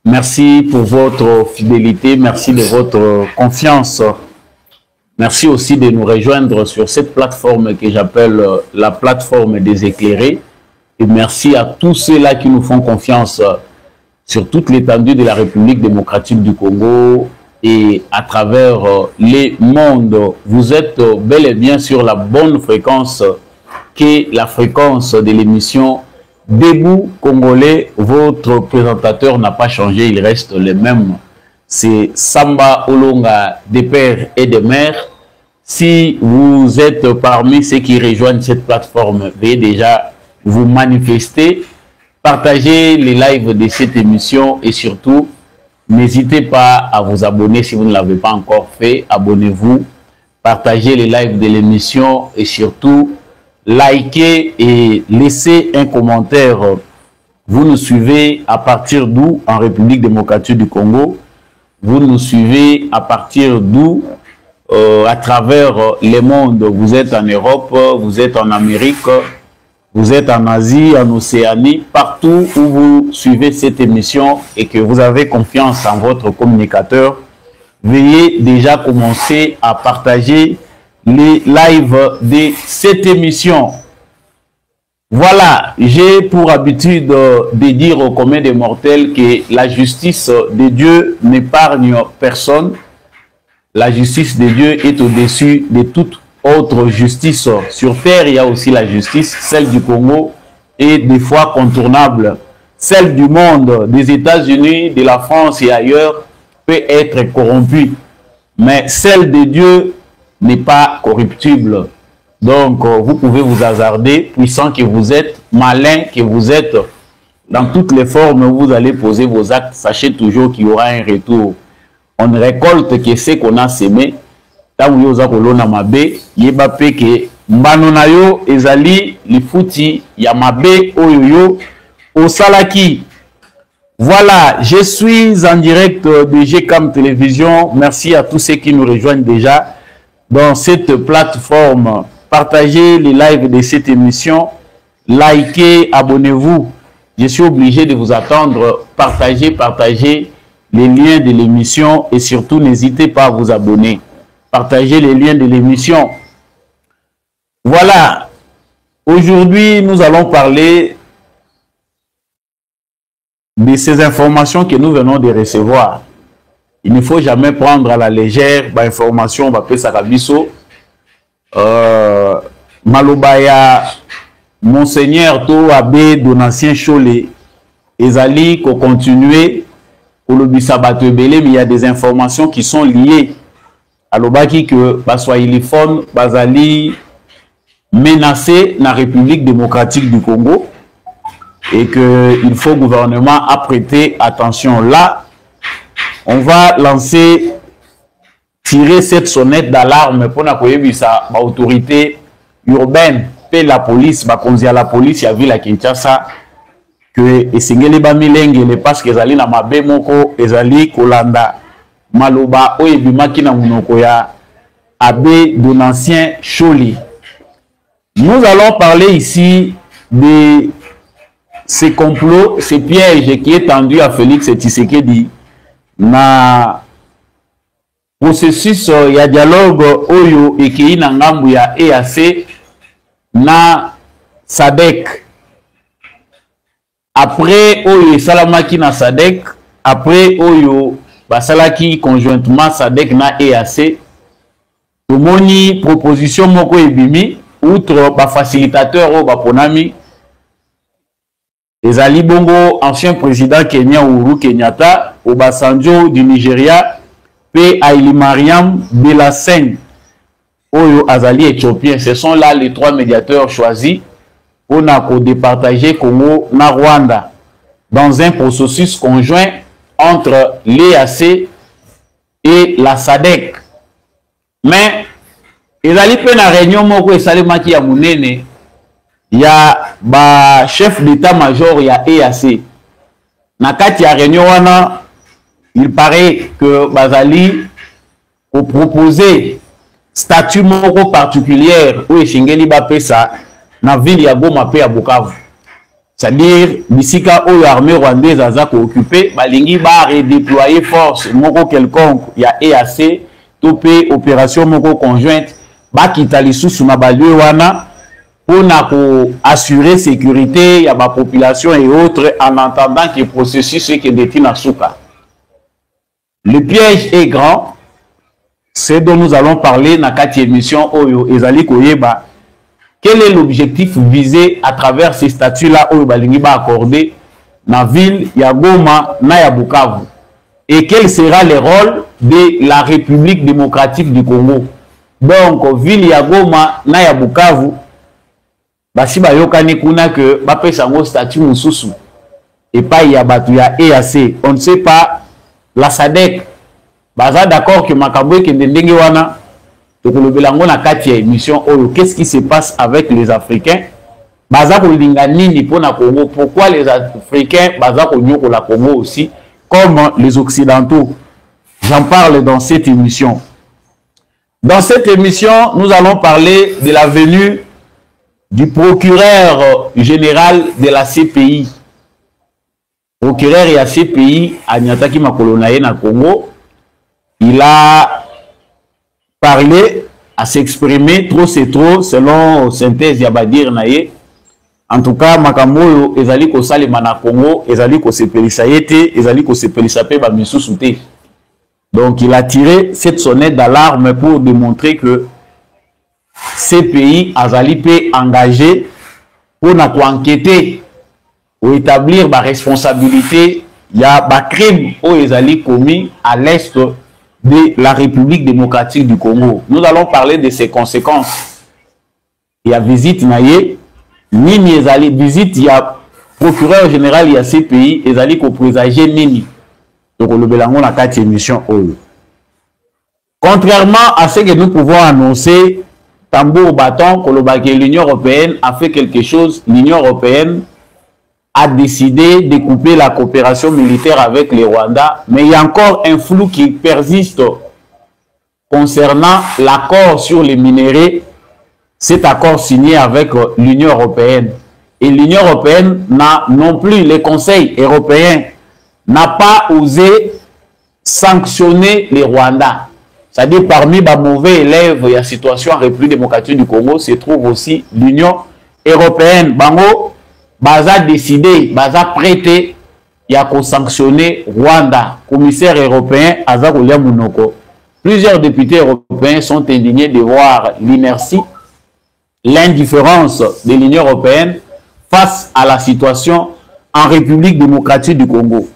Merci pour votre fidélité, merci de votre confiance. Merci aussi de nous rejoindre sur cette plateforme que j'appelle la plateforme des éclairés. Et merci à tous ceux-là qui nous font confiance sur toute l'étendue de la République démocratique du Congo et à travers les mondes. Vous êtes bel et bien sur la bonne fréquence qui est la fréquence de l'émission Debout Congolais. Votre présentateur n'a pas changé, il reste le même. C'est Samba Olonga, des pères et des mères. Si vous êtes parmi ceux qui rejoignent cette plateforme, veuillez déjà vous manifester, partagez les lives de cette émission et surtout, n'hésitez pas à vous abonner si vous ne l'avez pas encore fait. Abonnez-vous, partagez les lives de l'émission et surtout, likez et laissez un commentaire. Vous nous suivez à partir d'où? En République démocratique du Congo. Vous nous suivez à partir d'où? À travers les mondes. Vous êtes en Europe, vous êtes en Amérique, vous êtes en Asie, en Océanie, partout où vous suivez cette émission et que vous avez confiance en votre communicateur, veuillez déjà commencer à partager les lives de cette émission. Voilà, j'ai pour habitude de dire au commun des mortels que la justice de Dieu n'épargne personne. La justice de Dieu est au-dessus de toute autre justice. Sur terre, il y a aussi la justice, celle du Congo est des fois contournable. Celle du monde, des États-Unis, de la France et ailleurs, peut être corrompue. Mais celle de Dieu n'est pas corruptible. Donc, vous pouvez vous hasarder, puissant que vous êtes, malin que vous êtes, dans toutes les formes où vous allez poser vos actes, sachez toujours qu'il y aura un retour. On ne récolte que ce qu'on a semé. Tant que vous avez kolona mabe, yeba pe ke mbano na yo ezali lifuti ya mabe oyoyo osalaki. Voilà, je suis en direct de GCAM Télévision. Merci à tous ceux qui nous rejoignent déjà dans cette plateforme. Partagez les lives de cette émission, likez, abonnez-vous. Je suis obligé de vous attendre. Partagez les liens de l'émission et surtout n'hésitez pas à vous abonner. Partagez les liens de l'émission. Voilà. Aujourd'hui, nous allons parler de ces informations que nous venons de recevoir. Il ne faut jamais prendre à la légère l'information Bapé Sakabiso. Malobaya, Monseigneur To Abbé Donatien Cholé, Ezali, qu'on continue. Mais il y a des informations qui sont liées à l'obaki que Baswahiliphone Bazali menacé dans la République démocratique du Congo et qu'il faut le gouvernement à prêter attention. Là, on va tirer cette sonnette d'alarme pour l'autorité urbaine et la police, la police, il y a vu la Kinshasa. Que esengeli ba milengele parce que ezali na mabe moko ezali kolanda maloba oyo ebimaki na munoko ya Abbé Donatien Cholé. Nous allons parler ici de ces complots, ces pièges qui est tendu à Félix Tshisekedi na processus ya dialogue oyo ekei na ngambu ya EAC na SADC. Après Oyo Salamaki na SADC, après Oyo Basalaki conjointement SADC na EAC, tomoni proposition moko ebimi outre ba facilitateur o baponami ezali bongo ancien président Kenya Uhuru Kenyatta, Obasanjo du Nigeria, pe Haile Mariam Belassène Oyo Azali éthiopien. Ce sont là les trois médiateurs choisis. On a départagé Congo na Rwanda dans un processus conjoint entre l'EAC et la SADC. Mais il y a une réunion moko esalemaki ya munene ya ba chef d'état-major ya EAC. Na kati ya réunion wana, il paraît que bazali ko proposer statut moko particulière ou esengeli ba pesa na ville ya Goma pe ya Bukavu. C'est-à-dire, bisika où l'armée rwandaise a occupé, balingi ba redéployer force moko quelconque, il y a EAC, topé opération moko conjointe, ba kitali sous ma balue wana pour assurer sécurité, il y a ma population et autres en entendant que le processus est que détient à Souka. Le piège est grand, c'est dont nous allons parler dans la 4e émission Oyo Ezali Koyeba. Quel est l'objectif visé à travers ces statuts-là Oyo Balingi ba accordé dans la ville Yagoma na Bukavu? Et quel sera le rôle de la République démocratique du Congo? Donc, ville Yagoma na Bukavu, basi bayokani kuna que bapesa ngo statut mususu et pas yabatu ya EAC. On ne sait pas la SADC baza d'accord que makabwe ke ndenge wana tokolobelango na 4e émission Oyo. Qu'est-ce qui se passe avec les Africains? Baza kolinga nini pona Congo? Pourquoi les Africains baza konyoko la Congo aussi comme les Occidentaux? J'en parle dans cette émission. Dans cette émission, nous allons parler de la venue du procureur général de la CPI. Procureur et la CPI à Nyataki Makolonaye na Congo. Il a parlé, à s'exprimer, trop c'est trop, selon synthèse Yabadir Naye. En tout cas, Makamoyo, ezali ko salema na Congo, ezali ko sepelisa yete, ezali ko sepelisa pe ba misusuté. Donc il a tiré cette sonnette d'alarme pour démontrer que ces pays azali pe engagés pour enquêter ou établir la responsabilité. Il y a des crimes où ils allaient commis à l'est de la République démocratique du Congo. Nous allons parler de ses conséquences. Il y a visite naïe, nini ezali visite, il y a procureur général, il y a ces pays, ils allaient présager nini. Donc le belango na 4e émission Oyo. Contrairement à ce que nous pouvons annoncer, tambour bâton, que l'Union européenne a fait quelque chose. L'Union européenne a décidé de couper la coopération militaire avec les Rwandais, mais il y a encore un flou qui persiste concernant l'accord sur les minéraux, cet accord signé avec l'Union européenne. Et l'Union européenne n'a non plus, le Conseil européen n'a pas osé sanctionner les Rwandais. C'est-à-dire parmi les mauvais élèves de la situation en République démocratique du Congo se trouve aussi l'Union européenne. Bango, baza décidé, baza prêté, il y a qu'on sanctionner Rwanda. Commissaire européen, Azaroulia Mounoko. Plusieurs députés européens sont indignés de voir l'inertie, l'indifférence de l'Union européenne face à la situation en République démocratique du Congo.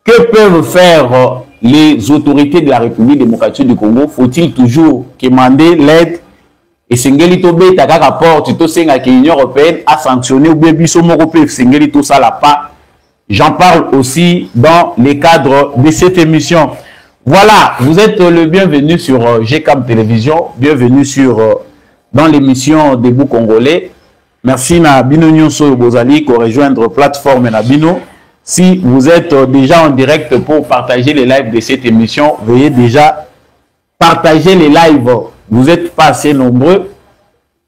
Que peuvent faire les autorités de la République démocratique du Congo? Faut-il toujours demander l'aide? Et Sengeli Tobe, Taka rapport, tu sais que l'Union européenne a sanctionné ou bien Bisso Morope, Sengeli tout ça là pas. J'en parle aussi dans les cadres de cette émission. Voilà, vous êtes le bienvenu sur GCAM Télévision, bienvenue sur dans l'émission Debout Congolais. Merci na Bino Nyonso Bozali pour rejoindre plateforme na Bino. Si vous êtes déjà en direct pour partager les lives de cette émission, veuillez déjà partager les lives. Vous n'êtes pas assez nombreux.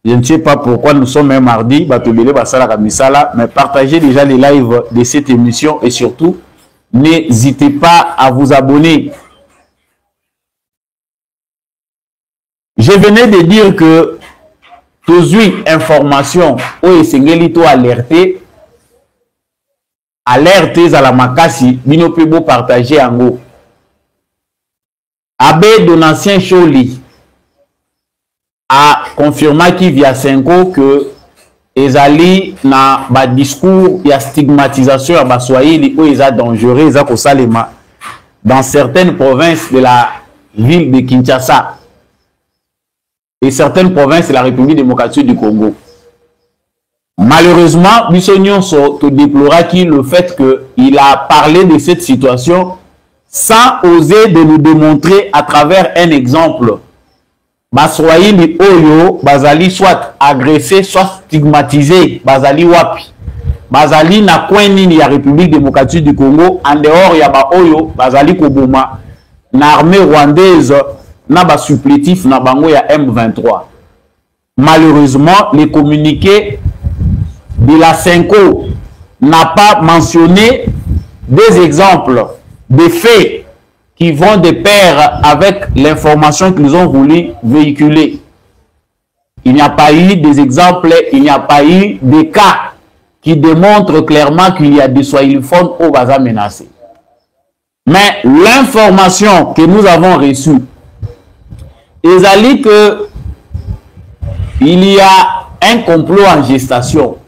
Je ne sais pas pourquoi nous sommes un mardi, mais partagez déjà les lives de cette émission et surtout, n'hésitez pas à vous abonner. Je venais de dire que tous les informations où est alerté, alertés à la makasi, bino pebo partager en gros. Abbé Donatien Choli a confirmé qu'il via 5 ans que ezali na ba discours ya stigmatisation à Baswahili où ils a dangereux, ils a kosalema dans certaines provinces de la ville de Kinshasa et certaines provinces de la République démocratique du Congo. Malheureusement, Bissonion te déplora le fait qu'il a parlé de cette situation sans oser de nous démontrer à travers un exemple. Baswahili Oyo, Bazali soit agressé, soit stigmatisé, Bazali Wapi. Bazali na kweni ni la République démocratique du Congo, en dehors ya ba Oyo, Bazali Koboma, na armée rwandaise, na ba supplétif na bango ya M23. Malheureusement, les communiqués de la 5 n'a pas mentionné des exemples, des faits qui vont de pair avec l'information qu'ils ont voulu véhiculer. Il n'y a pas eu des exemples, il n'y a pas eu des cas qui démontrent clairement qu'il y a des swahiliphones au Baza menacés. Mais l'information que nous avons reçue, il dit que il y a un complot en gestation.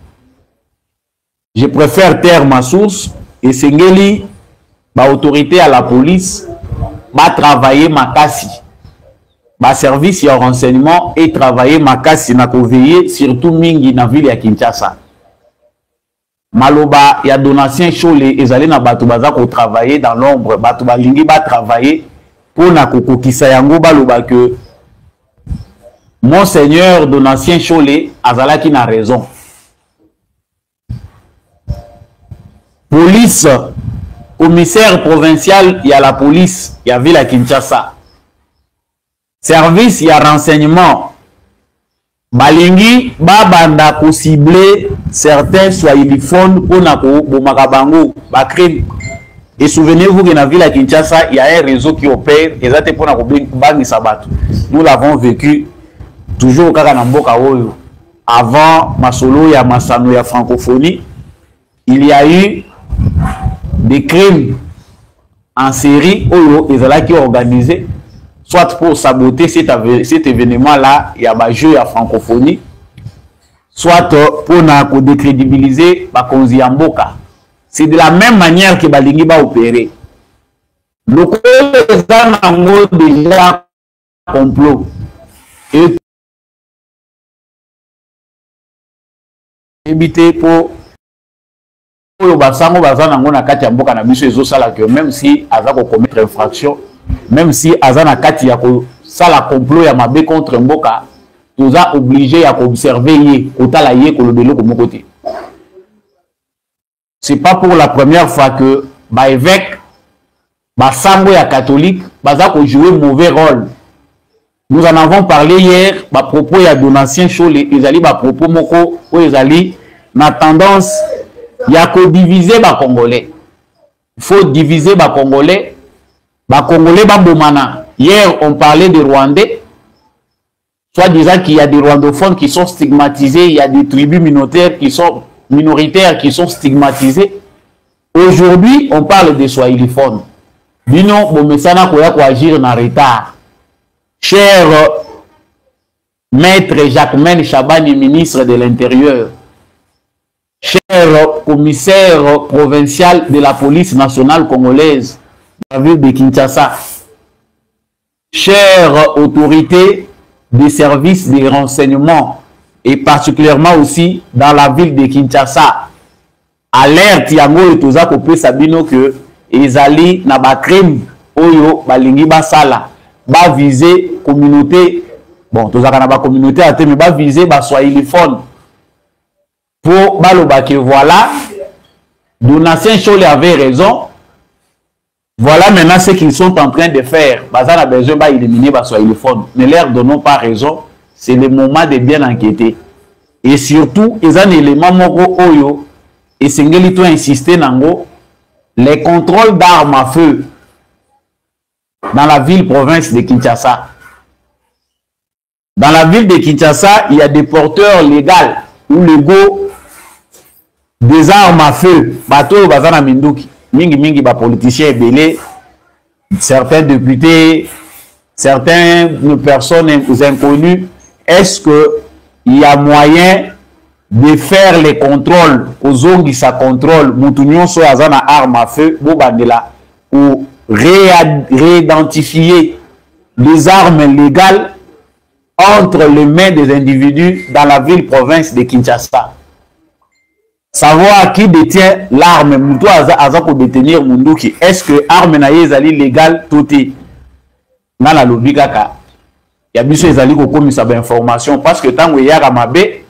Je préfère taire ma source et Sengeli, autorité à la police, va travailler ma cassi. Service et renseignement et travailler ma cassi na veiller surtout mingi na ville ya Kinshasa. Maloba ya donatien Cholé ezali na bato baza ko travailler dans l'ombre, bato balingi ba travailler pour na kokokisa yango baloba que Monseigneur Donatien Cholé azalaki na raison. Police, commissaire provincial, il y a la police, il y a ville à Kinshasa. Service, il y a renseignement. Balingi, babanda ko cibler certains swahiliphones pour nako bomakabango, bakrim. Et souvenez-vous que dans la ville à Kinshasa, il y a un réseau qui opère, exactement pour nako bangi sabatu. Nous l'avons vécu toujours au Kakanamboka Oyo. Avant Masolo ya Masano ya francophonie, il y a eu des crimes en série Oyo qui organisés, soit pour saboter cet événement-là, il y a un jeu à francophonie, soit pour décrédibiliser Bakonzi Yamboka. C'est de la même manière que Balingi va opérer. Le coup déjà complot. Et éviter pour basango bazana ngona kati ya mboka na biso ezosala que même si aza ko commettre infraction, même si aza na kati ya ko sala complot ya mabe contre mboka, nous a obligé à observer ye kotala ye ko lobelo ko mokote. C'est pas pour la première fois que ba évêque basango ya catholique baza ko jouer mauvais rôle. Nous en avons parlé hier, à propos de Donatien Cholé, ils allaient à propos moko, où ils allaient, na tendance, il y a que diviser les Congolais. Il faut diviser les Congolais. Les Congolais, bomana. Hier, on parlait des Rwandais, soit disant qu'il y a des Rwandophones qui sont stigmatisés, il y a des tribus minoritaires qui sont stigmatisées. Aujourd'hui, on parle des Swahiliphones. Bino, bomesana koya ko agir na retard. Cher maître Jacquemaine Chabani, ministre de l'Intérieur, cher commissaire provincial de la police nationale congolaise, dans la ville de Kinshasa, chère autorité des services de renseignement et particulièrement aussi dans la ville de Kinshasa, alerte yango etoza kopé sabino que ezali na ba crime oyo balingi basala. Va viser communauté, bon, tous la communauté a été, mais va viser swahiliphone. Pour baloba que voilà, Donatien Cholé avait raison. Voilà maintenant ce qu'ils sont en train de faire. Bazan a besoin d'éliminer swahiliphone. Ne leur donnons pas raison. C'est le moment de bien enquêter. Et surtout, ils ont un élément moko oyo. Et Sengeli to insister nango, les contrôles d'armes à feu dans la ville-province de Kinshasa. Dans la ville de Kinshasa, il y a des porteurs légaux ou légaux des armes à feu. Bato bazana minduki. Mingi ba politiciens belé, certains députés, certaines personnes inconnues. Est-ce que il y a moyen de faire les contrôles aux ongi sa contrôle mutunyon so azana arme à feu bobandela ou réidentifier les armes légales entre les mains des individus dans la ville-province de Kinshasa. Savoir qui détient l'arme, Moutou Aza pour détenir Munduki. Est-ce que l'arme est légale tout est dans la lobby kaka? Il y a bien sûr des comme ça information parce que tant que il y a Ramabé,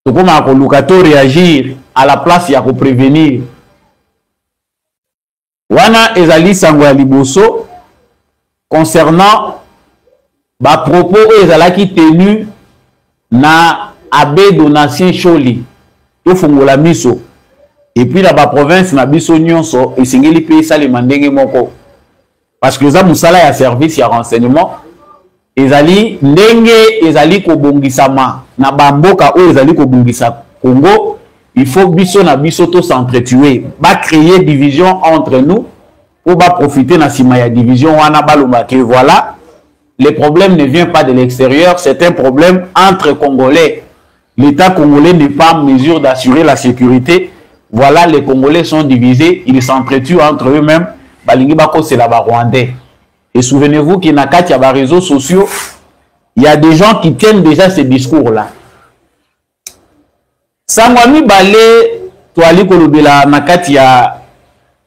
tout comme un réagir à la place il y a pour prévenir. Wana ezali sangwa liboso concernant ba propos ezala qui tenu na abbé Donatien Cholé to fongola miso et puis la province na biso nyonso esengeli pe ça le mandenge moko parce que ça musala ya service ya renseignement ezali ndenge ezali ko bongisama na bamboka o ezali ko bongisa Congo. Il faut biso na biso to s'entretuer, ba créer division entre nous pour ba profiter na sima ya division wana baloma que voilà, le problème ne vient pas de l'extérieur, c'est un problème entre Congolais. L'État congolais n'est pas en mesure d'assurer la sécurité. Voilà, les Congolais sont divisés, ils s'entretuent entre eux-mêmes. Balingi bako c'est la Rwandais. Et souvenez-vous qu'il y a des réseaux sociaux, il y a des gens qui tiennent déjà ces discours-là. Sangwami balé toali kolobela nakati ya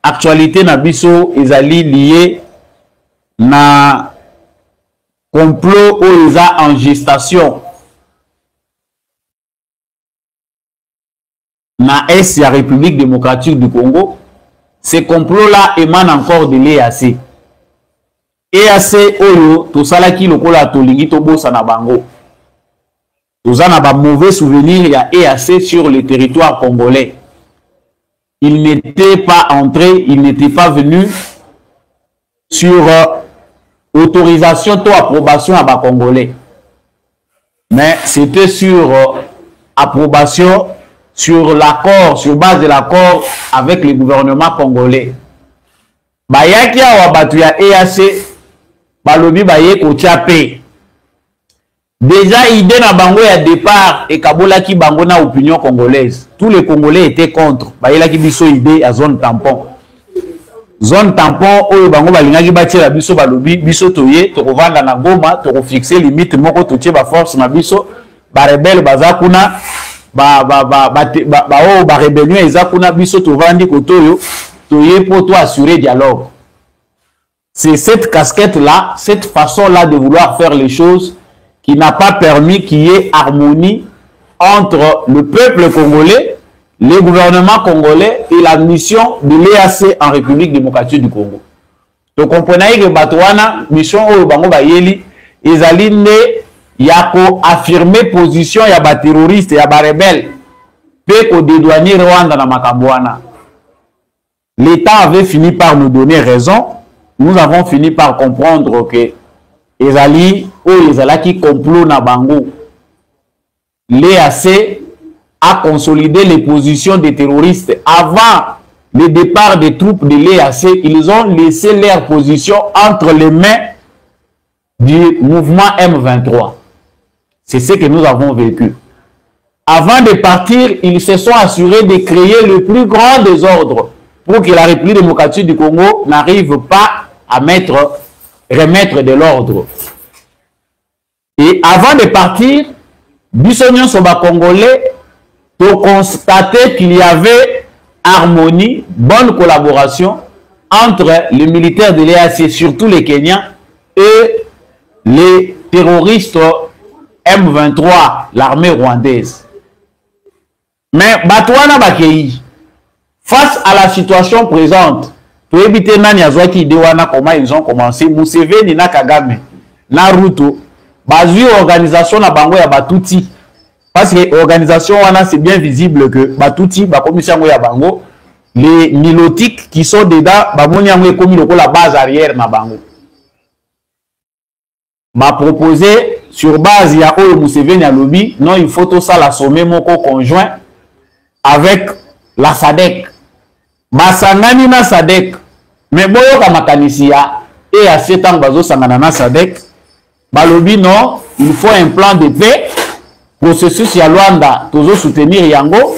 actualité na biso ezali lié na complot oza en gestation na est la République démocratique du Congo. Ce complot là émane encore de l'EAC. EAC oyo to salaki lokola to lingi to bosa na bango. Nous avons un mauvais souvenir, il y a EAC sur le territoire congolais. Il n'était pas entré, il n'était pas venu sur autorisation ou approbation à bas Congolais. Mais c'était sur approbation, sur l'accord, sur base de l'accord avec le gouvernement congolais. Bayaki a wabatu ya EAC, balobi baye ko tchapé. Déjà, idée na bango ya départ et kabola ki bango na opinion congolaise. Tous les Congolais étaient contre. Bayela ki biso idée à zone tampon. Zone tampon oyo bango balinga ki bati la biso balobi biso toye to kovanda na Goma to fixer limite moko to tie ba force na biso ba rebelle bazakuna ba rébellion ezakuna biso to vandi kotoyo toye pour to assurer dialogue. C'est cette casquette là, cette façon là de vouloir faire les choses qui n'a pas permis qu'il y ait harmonie entre le peuple congolais, le gouvernement congolais et la mission de l'EAC en République démocratique du Congo. Donc, vous comprenez que Batouana, mission au Bango Bayeli, ils allaient yako affirmer position ya ba terroriste, ya ba rebelle, pe ko dédouaner Rwanda na Makambouana. L'État avait fini par nous donner raison. Nous avons fini par comprendre que ezali ou ezalaki complot na bango. L'EAC a consolidé les positions des terroristes. Avant le départ des troupes de l'EAC, ils ont laissé leur position entre les mains du mouvement M23. C'est ce que nous avons vécu. Avant de partir, ils se sont assurés de créer le plus grand désordre pour que la République démocratique du Congo n'arrive pas à remettre de l'ordre. Et avant de partir, Bissonion Soba Congolais pour constater qu'il y avait harmonie, bonne collaboration entre les militaires de l'EAC, surtout les Kenyans, et les terroristes M23, l'armée rwandaise. Mais Batouana Bakei, face à la situation présente, pour éviter Nani Azwaki Idewana, comment ils ont commencé, Museveni na Kagame, Naruto, Bazui organisation na bango ya Batuti. Parce que l'organisation c'est bien visible que Batuti, commission ya bango, les nilotiques qui sont dedans, bamoni yango ekomi la base arrière na bango. Ba proposé sur base ya Oyo Museveni à lobby, non il faut tout ça la sommet moko conjoint avec la SADC. Basangani na SADC. Mais boyo ka makanisi ya et à 7 ans bazo sangana na SADC. Balobi non, il faut un plan de paix. Processus ya Luanda toujours soutenir yango,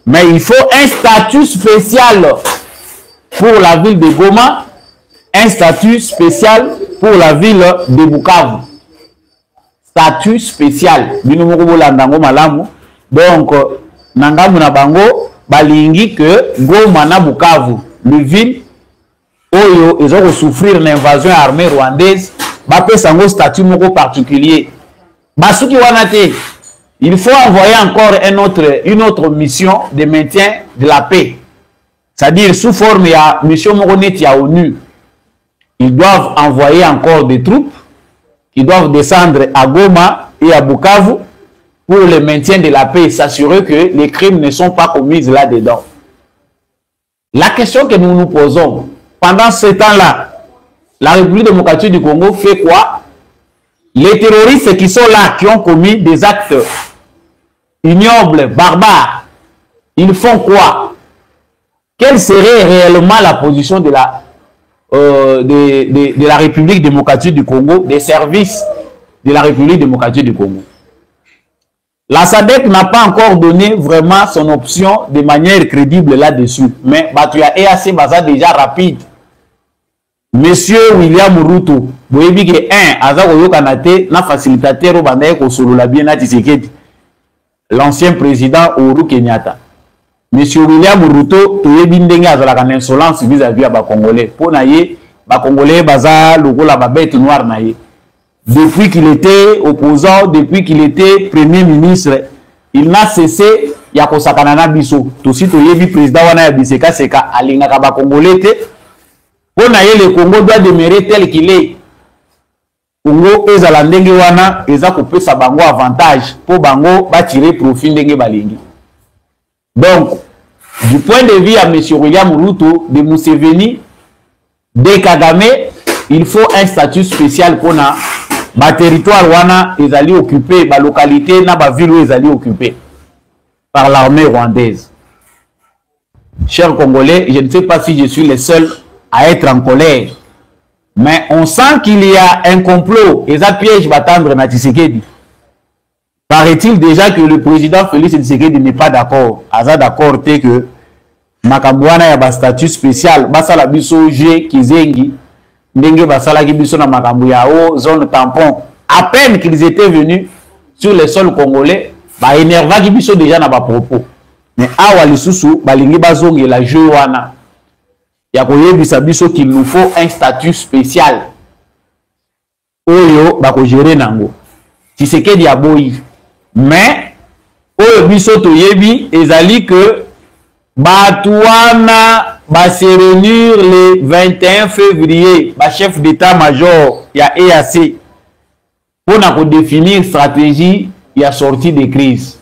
mais il faut un statut spécial pour la ville de Goma, un statut spécial pour la ville de Bukavu. Statut spécial. Bino moko bolandango malamu. Donc nangamu na bango balingi que Goma na Bukavu, le ville oyo ils ont souffrir l'invasion armée rwandaise, ba pesa ngo statut moko particulier. Basuki wanate, il faut envoyer encore une autre mission de maintien de la paix. C'est-à-dire sous forme de mission moronette à ONU. Ils doivent envoyer encore des troupes qui doivent descendre à Goma et à Bukavu pour le maintien de la paix, s'assurer que les crimes ne sont pas commis là-dedans. La question que nous nous posons, pendant ce temps-là, la République démocratique du Congo fait quoi? Les terroristes qui sont là, qui ont commis des actes ignobles, barbares, ils font quoi? Quelle serait réellement la position de la République démocratique du Congo, des services de la République démocratique du Congo? La SADC n'a pas encore donné vraiment son option de manière crédible là-dessus. Mais Batuya EAC Baza déjà rapide. Monsieur William Ruto, vous avez que Azakoyo Kanate, na facilitateur au Bandaye Kosolola bien à Tshisekedi, l'ancien président Uhuru Kenyatta. Monsieur William Ruto, tu es bien dengue à la insolence vis-à-vis à Congolais. Pour naïe, Congolais Baza, le la babette noire naïe. Depuis qu'il était opposant, depuis qu'il était premier ministre, il n'a cessé ya kosakanana biso. Tosi to yebi président wana ya biseka seka alinga kaba Congolais te. Pour naïe le Congo doit demeurer tel qu'il est. Congo ezala ndenge wana eza kopesa bango avantage pour bango ba tirer profit ndenge balingi. Donc, du point de vue à M. William Ruto, de Museveni, de Kagame, il faut un statut spécial pour na ba territoire wana ezali occupé, ba localité na ba ville ezali occupé par l'armée rwandaise. Chers Congolais, je ne sais pas si je suis le seul à être en colère, mais on sent qu'il y a un complot et ça piège batendre na Tshisekedi. Paraît-il déjà que le président Félix Tshisekedi n'est pas d'accord. Aza d'accord que Makambouana ya ba statut spécial, basala biso G Kizengi, ndenge basala ki biso na makambu ya o zone tampon. À peine qu'ils étaient venus sur le sol congolais, ba énerva ki biso déjà na ba propos. Mais awa lisusu balingi bazongi la jeu wana. Ya koyebisa biso qu'il nous faut un statut spécial. Oyo bako gérer nango. Tshisekedi aboyi. Mais oyo biso toyebi ezali que Batouana va se réunir le 21 février, le chef d'état-major, il y a EAC, pour définir une stratégie, il y a sortie de crise.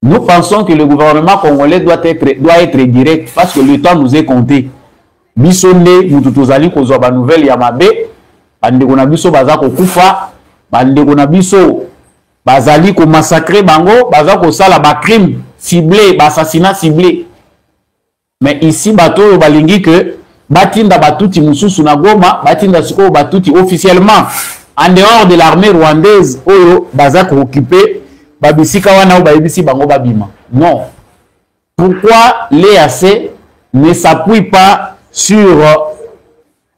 Nous pensons que le gouvernement congolais doit être direct parce que le temps nous est compté. Bisonde, nous tous allons qu'on soit nouvelle Yamabe, bandekona biso bazako kufa, bandekona biso bazali ko massacrer bango, bazako sala ba crime ciblé, assassinat ciblé. Mais ici, bato balingi que batinda batuti mususu na Goma, batinda siko batuti officiellement en dehors de l'armée rwandaise, oyo bazako occupé, babisika wana ou babisi bango babima. Non. Pourquoi l'EAC ne s'appuie pas sur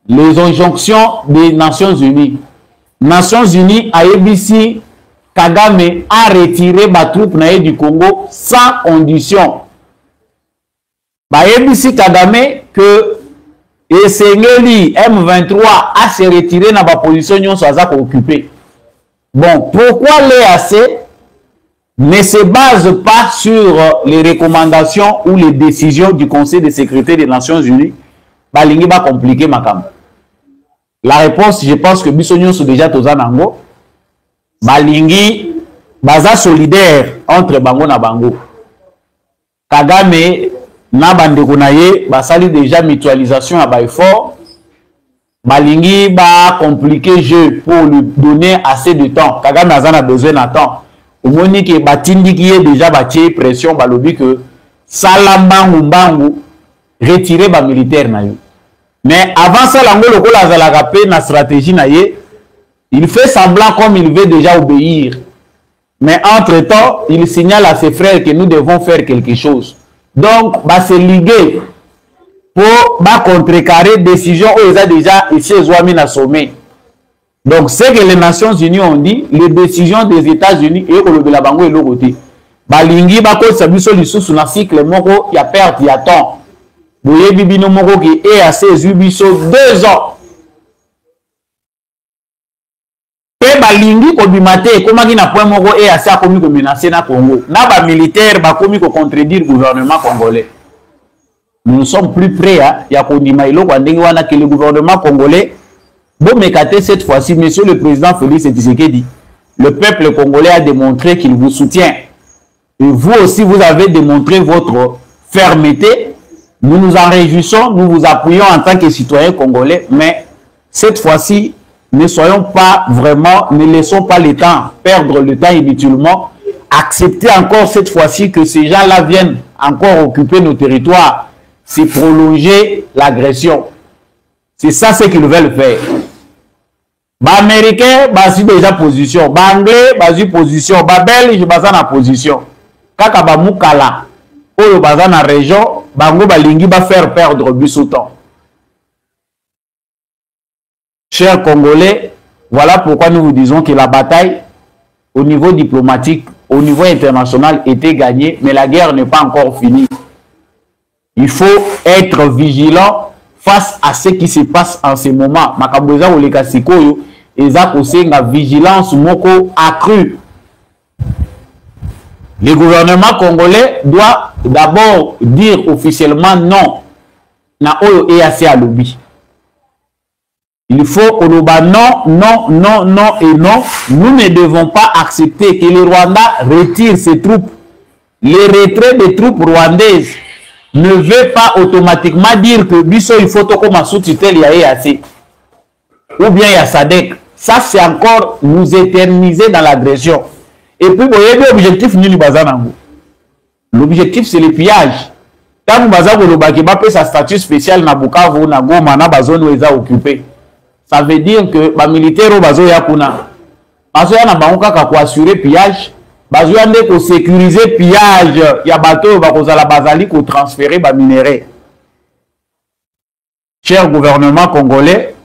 les injonctions des Nations Unies? Nations Unies a ABC Kagame a retiré ma troupe du Congo sans condition. ABC Kagame que Esengeli M23 a se retiré dans la position où on a occupé. Bon, pourquoi l'EAC ne se base pas sur les recommandations ou les décisions du Conseil de sécurité des Nations Unies? Balingi va compliquer ma cam. La réponse, je pense que Bissonion sont déjà tous en ango. Balingi baza solidaire entre bango na bango. Kagame na bandeko na ye basali déjà mutualisation à effort. Balingi ba compliquer jeu pour lui donner assez de temps. Kagame a besoin de temps. Au moni que batindi qui est déjà bâti pression balobi que salambangu mbangu retirer ba militaire na yo. Mais avant ça lango lokola za la rapé na stratégie na ye. Il fait semblant comme il veut déjà obéir. Mais entre-temps, il signale à ses frères que nous devons faire quelque chose. Donc, va se liguer pour contrecarrer décision où ils ont déjà ici mis à sommet. Donc, ce que les Nations Unies ont dit, les décisions des États-Unis et au la bango et l'autre côté. Balingi bako sabiso lisusu na cycle moko ya perte ya temps. Boye bibino moko qui est assez zubiso 2 ans. Balingi kobimate komaki na point moko et assez komi ko menacer na Congo. Na ba militaire ba komi ko contredire le gouvernement congolais. Nous sommes plus prêts à ya kondima iloko ndenge wana que le gouvernement congolais bon mekate cette fois-ci monsieur le président Félix Tshisekedi Le peuple congolais a démontré qu'il vous soutient. Et vous aussi, vous avez démontré votre fermeté. Nous nous en réjouissons, nous vous appuyons en tant que citoyens congolais, mais cette fois-ci, ne soyons pas vraiment, ne laissons pas le temps, perdre le temps inutilement, accepter encore cette fois-ci que ces gens-là viennent encore occuper nos territoires, c'est prolonger l'agression. C'est ça ce qu'ils veulent faire. Les Américains, ils ont déjà position. Les Anglais, ils ont position. Les Belges, ils ont position. Kaka ba mukala, oyo baza na région, bango balingi ba faire perdre biso temps. Chers Congolais, voilà pourquoi nous vous disons que la bataille au niveau diplomatique, au niveau international était gagnée, mais la guerre n'est pas encore finie. Il faut être vigilant face à ce qui se passe en ce moment. Makaboza oleka sikoyo, eza kosenga vigilance moko accrue. Le gouvernement congolais doit d'abord dire officiellement non na oyo EAC à lobby. Il faut que nous non et non. Nous ne devons pas accepter que le Rwanda retire ses troupes. Le retrait des troupes rwandaises ne veut pas automatiquement dire que Bisso il faut comme sous tutelle ya EAC ou bien ya SADC. Ça c'est encore nous éterniser dans l'agression. Et puis, l'objectif ni l'objectif c'est le pillage. Quand vous avez sa statut spécial na Bukavu, na Goma, na bazone où ils ont occupé. Ça veut dire que les militaires ont yakuna. Parce qu'il y a pour assurer pillage, il y a pour sécuriser pillage. Il y a bateau la basali pour transférer les minéraux. Cher gouvernement congolais,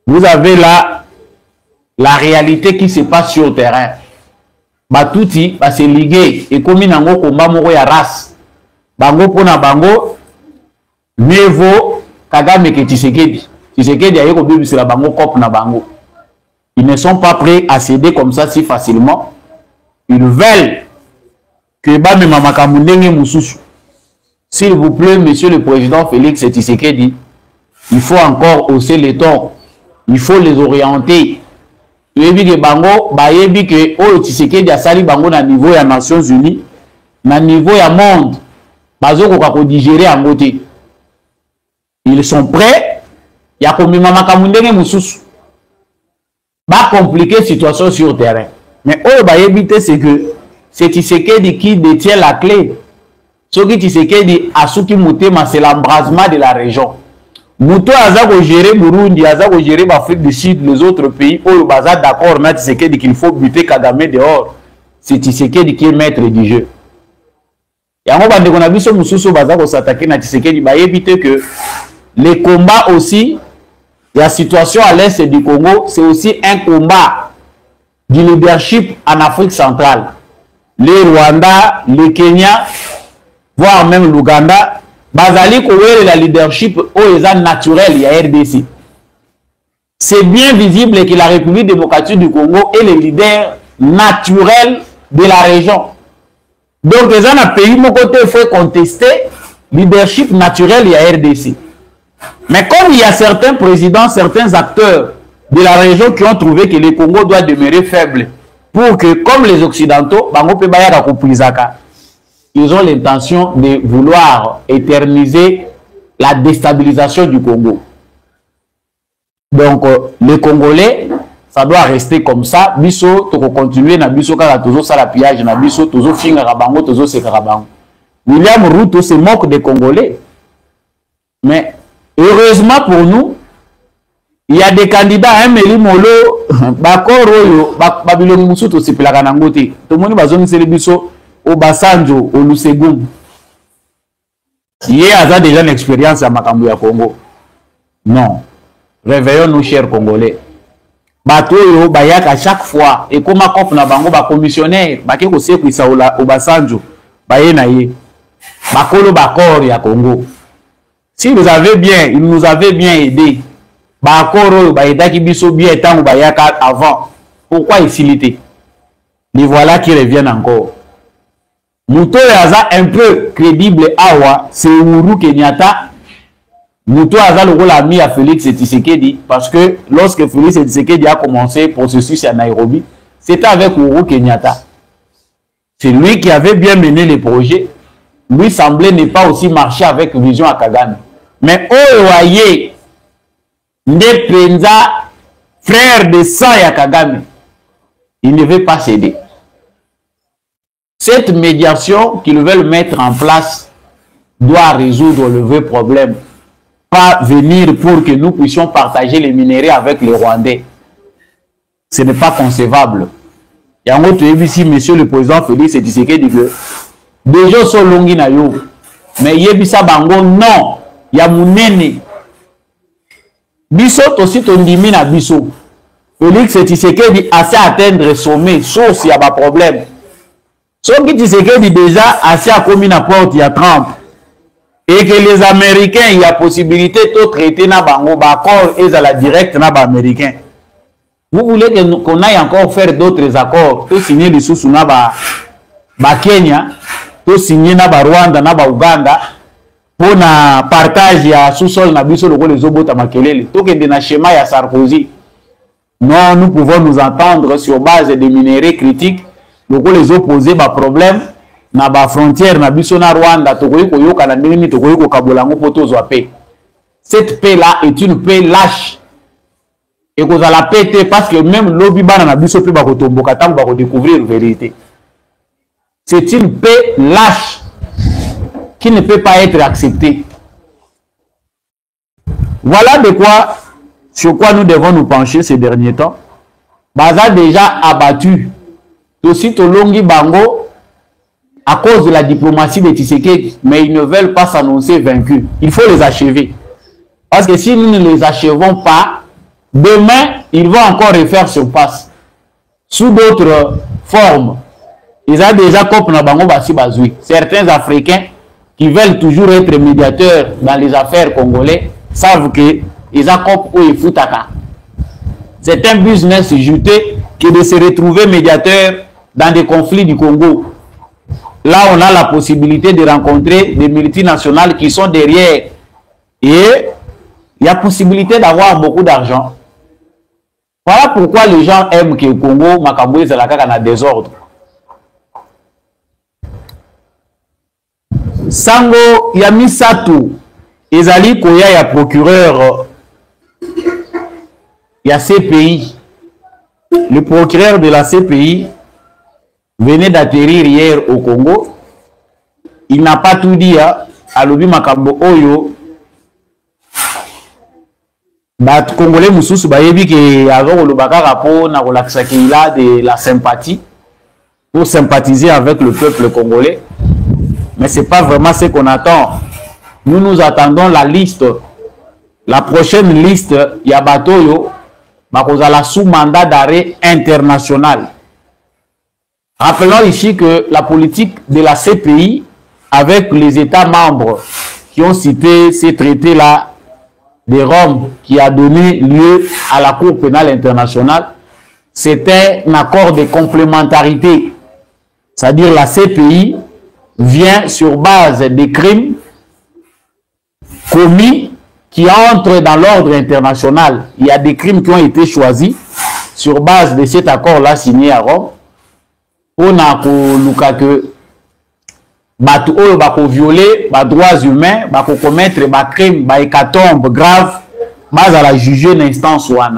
vous avez là la réalité qui se passe sur le terrain. Batouti va se liguer et comme nango combat moko ya race. Bango pona bango Nevo Kagame ke Tshisekedi. Tshisekedi a yeko bibi la bango kop na bango. Ils ne sont pas prêts à céder comme ça si facilement. Ils veulent que Bame Mamakamu ndenge mususu. S'il vous plaît, monsieur le président Félix Tshisekedi, il faut encore hausser les tons. Il faut les orienter. Yebi ke bango ba yebi ke oyo Tshisekedi asali bango na niveau ya Nations Unies, na niveau ya monde, bazoko ko digérer en beauté. Ils sont prêts, ya komima makambo ndenge mususu. Ba compliquer situation sur le terrain. Mais oyo ba yebi te c'est que c'est Tshisekedi qui détient la clé. Ce qui Tshisekedi asuki mutema, c'est l'embrasement de la région. Mouto Azako gérer Burundi, Azako gérer l'Afrique du Sud, les autres pays, où Baza d'accord, mais Tshisekedi qu'il faut buter Kagame dehors. C'est Tshisekedi qui est maître du jeu. Et en gros, on a vu ce Moussousso Bazako s'attaquer à Tshisekedi, bah éviter que les combats aussi, la situation à l'est du Congo, c'est aussi un combat du leadership en Afrique centrale. Les Rwanda, le Kenya, voire même l'Ouganda, Bazali Koué la leadership OESA naturel, il y a RDC. C'est bien visible que la République démocratique du Congo est le leader naturel de la région. Donc, les gens ont pays, mon côté, il faut contester leadership naturel, il y a RDC. Mais comme il y a certains présidents, certains acteurs de la région qui ont trouvé que le Congo doit demeurer faible pour que, comme les Occidentaux, Bango Pebaya Kuprizaka, ils ont l'intention de vouloir éterniser la déstabilisation du Congo. Donc, les Congolais, ça doit rester comme ça. Biso, to continuer na biso kaka tozo sala pillage na biso, tozo finga rabango, tozo seka rabango. William Ruto se moque des Congolais. Mais, heureusement pour nous, il y a des candidats, hein, Meli Molo, Bakoro, Babiloni Moussouto, c'est la Kanangote. Tout le monde va zone biso. Au Basanjo, au Lusegum. Il y a déjà une expérience à Makambu à Congo. Non. Réveillons nos chers Congolais. Bato yo bayak à chaque fois. Et comme on a bango ba commissionnaire, baké ko se kwisa au Basanjo, baye na ye. Bakolo bakor ya Congo. Si vous avez bien, il nous avait bien aidé. Bakoro baïda ki biso bien tant bayak avant. Pourquoi ici? Les voilà qui reviennent encore. Mouto Aza un peu crédible awa, c'est Uhuru Kenyatta. Mouto Aza le rôle ami à Félix Tshisekedi parce que lorsque Félix Tshisekedi a commencé le processus à Nairobi, c'était avec Uhuru Kenyatta. C'est lui qui avait bien mené les projets. Lui semblait ne pas aussi marcher avec vision à Kagame. Mais Oyoaye, Ndepenza, frère de sang à Kagame, il ne veut pas céder. Cette médiation qu'ils veulent mettre en place doit résoudre le vrai problème. Pas venir pour que nous puissions partager les minerais avec les Rwandais. Ce n'est pas concevable. Il y a un autre ici, monsieur le président Félix Tshisekedi, dit que des gens sont longues na yo. Mais yebisa bango non. Il y a mounene. Biso aussi ton dimi na biso. Félix Tshisekedi assez atteindre le sommet. Sauf s'il y a pas problème. Sauf que Tshisekedi déjà assez à commis na porte il y a 30. Et que les Américains, il y a possibilité de traiter na bango, accord et à la directe na ba américain. Vous voulez qu'on aille encore faire d'autres accords, tout signer les sous na ba Kenya, tout signer na ba Rwanda, na ba Uganda, pour na partage ya sous-sol na biso le les obota makelele, tout que de na schéma ya Sarkozy. Non, nous pouvons nous entendre sur base des minéraux critiques, donc les opposés ba problème. Na ba frontière na biso na Rwanda tokoyi koyoka na ndenge tokoyi ko kabolango poto zo paix. Cette paix là est une paix lâche. Et que ça la paix parce que même lobby bana na biso pe ba ko tomboka tango ba ko découvrir la vérité. C'est une paix lâche qui ne peut pas être acceptée. Voilà de quoi sur quoi nous devons nous pencher ces derniers temps. Baza déjà abattu. Aussi to longi bango à cause de la diplomatie de Tshisekedi, mais ils ne veulent pas s'annoncer vaincus. Il faut les achever. Parce que si nous ne les achevons pas, demain, ils vont encore refaire surface. Sous d'autres formes. Ils ont déjà compris certains Africains qui veulent toujours être médiateurs dans les affaires congolais savent que ils ont compris foutaka. C'est un business juteux que de se retrouver médiateur dans des conflits du Congo. Là, on a la possibilité de rencontrer des multinationales qui sont derrière. Et il y a possibilité d'avoir beaucoup d'argent. Voilà pourquoi les gens aiment que le Congo, Makamboué, c'est la caca dans le désordre. Sango Yamisato, Ezali Koya, il y a procureur, il y a CPI. Le procureur de la CPI venait d'atterrir hier au Congo. Il n'a pas tout dit à Lobi Makambo Oyo. Les Congolais Moussous Bayebi qui avaient le rapport na il a de la sympathie pour sympathiser avec le peuple congolais. Mais ce n'est pas vraiment ce qu'on attend. Nous attendons la liste. La prochaine liste, Yabatoyo, Makozala sous mandat d'arrêt international. Rappelons ici que la politique de la CPI avec les États membres qui ont cité ces traités-là de Rome qui a donné lieu à la Cour pénale internationale, c'était un accord de complémentarité. C'est-à-dire la CPI vient sur base des crimes commis qui entrent dans l'ordre international. Il y a des crimes qui ont été choisis sur base de cet accord-là signé à Rome. On a que violer les droits humains, commettre des crimes, des hécatombes graves, à la juger l'instance. Dans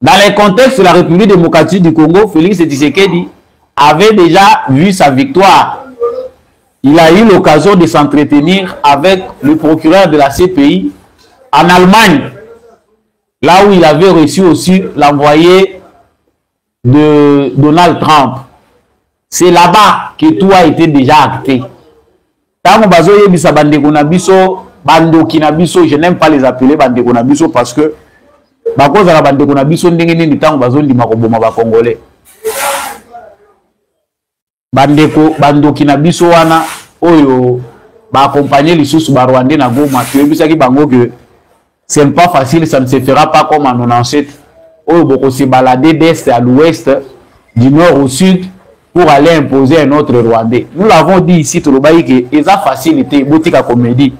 le contexte de la République démocratique du Congo, Félix Tshisekedi avait déjà vu sa victoire. Il a eu l'occasion de s'entretenir avec le procureur de la CPI en Allemagne, là où il avait reçu aussi l'envoyé de Donald Trump. C'est là-bas que tout a été déjà acté. Je n'aime pas les appeler Bandekonabiso parce que Bandokinabiso wana oyo ba accompagner les sous Rwandais na Goma tuyebisaki bango que c'est pas facile, ça ne se fera pas comme en 97 oyo boko se balader d'est à l'ouest, du nord au sud pour aller imposer un autre Rwandais. Nous l'avons dit ici tout le baï que eza facilité botika comédie.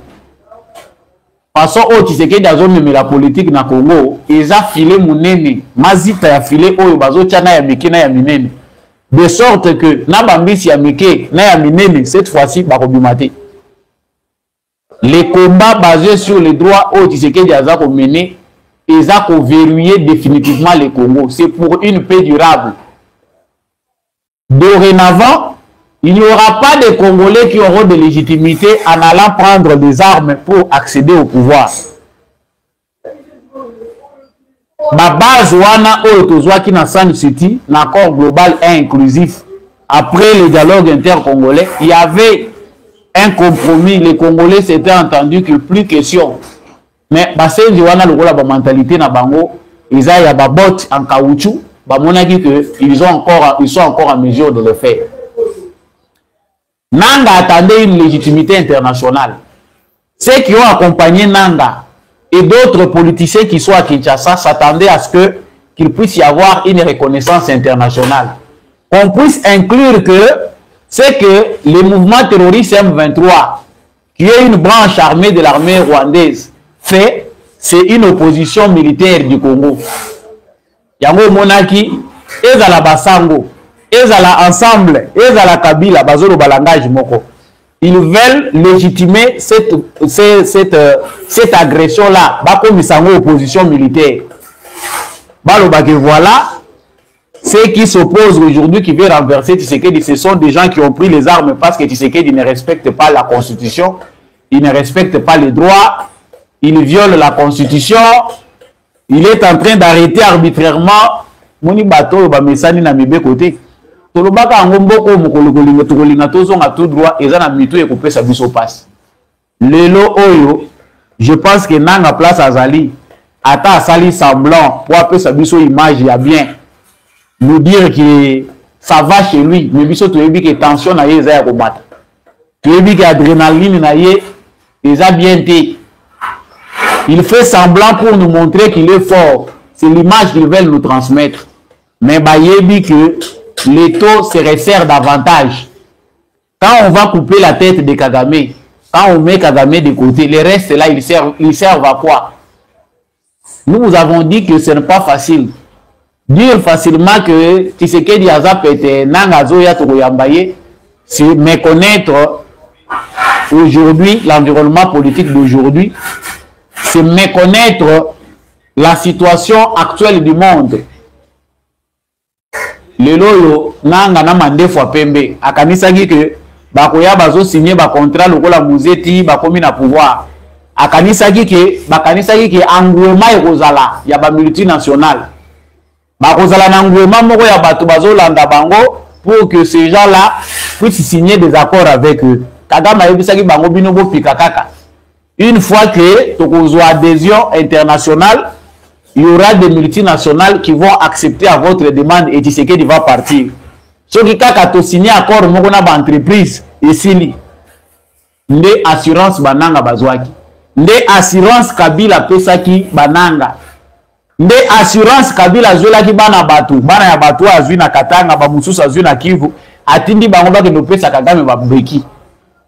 façon oyo Tshisekedi azomemela politique na Congo eza filé munene mazita ya filé oyo bazotia na ya mike na ya minene de sorte que na bambisi ya mike na ya minene cette fois-ci bakobima te. Les combats basés sur les droits au Tshisekedi aza ko mener eza ko verrouiller définitivement le Congo. C'est pour une paix durable. Dorénavant, il n'y aura pas de Congolais qui auront de légitimité en allant prendre des armes pour accéder au pouvoir. Ma base wana oyo tozwaki na Sun City, l'accord global et inclusif, après le dialogue intercongolais, il y avait un compromis. Les Congolais s'étaient entendus que plus question. Mais basenzi wana lokola ba mentalité na bango, ils a ya ba botte en caoutchouc, ba monaki que ils sont encore en mesure de le faire. Nanga attendait une légitimité internationale. Ceux qui ont accompagné Nanga et d'autres politiciens qui sont à Kinshasa s'attendaient à ce qu'il puisse y avoir une reconnaissance internationale. Qu'on puisse inclure que c'est que le mouvement terroriste M23, qui est une branche armée de l'armée rwandaise, fait, c'est une opposition militaire du Congo. Yango monaki, ezala basango, ezala ensemble, ezala kabila, bazolo balangage moko. Ils veulent légitimer cette agression-là. Bako misango opposition militaire. Baloba que voilà, ceux qui s'opposent aujourd'hui, qui veulent renverser Tshisekedi, ce sont des gens qui ont pris les armes parce que Tshisekedi ne respecte pas la Constitution, il ne respecte pas les droits, il viole la Constitution, il est en train d'arrêter arbitrairement Moni Bato Bamesani na mibe côté. Tolobaka ngomboko mukolokolinga tokolinga tozonga tout droit ezana mitu ekopé sa biso passe. Lelo oyo, je pense que nanga place azali ata asali semblant pour appeler sa biso image ya bien. Nous dire que ça va chez lui, mais biso to yebi que tension na ye eza ya komata. To yebi que adrénaline na ye eza bien té. Il fait semblant pour nous montrer qu'il est fort. C'est l'image qu'ils veulent nous transmettre. Mais bayebi que les taux se resserrent davantage. Quand on va couper la tête de Kagame, quand on met Kagame de côté, les restes là, ils servent à quoi? Nous vous avons dit que ce n'est pas facile. Dire facilement que Tshisekedi Azap était Nangazoya Togoyambaye, c'est méconnaître aujourd'hui l'environnement politique d'aujourd'hui, c'est méconnaître la situation actuelle du monde. Le loyo nanga na mande fois pembe akanisaki que bakoya bazo signer ba contrat lokola muzeti bakomi na pouvoir akanisaki que engouement ekozala ya ba multinationale bakozala na engouement moko ya bato bazo landa bango pour que ces gens-là puissent signer des accords avec eux. Kagame ayebisaki bango bino bo pika kaka. Une fois que tokozwa adhésion internationale, il y aura des multinationales qui vont accepter à votre demande et Tshisekedi va partir. Ce qui a signé accord avec l'entreprise ici, les assurances bananga bazwaki, les assurances Kabila pesaki bananga, les assurances Kabila zolaki bana ya batu azui na Katanga, bamususu azui na Kivu, atindi bango ba ke no pesa Kagame ba beki.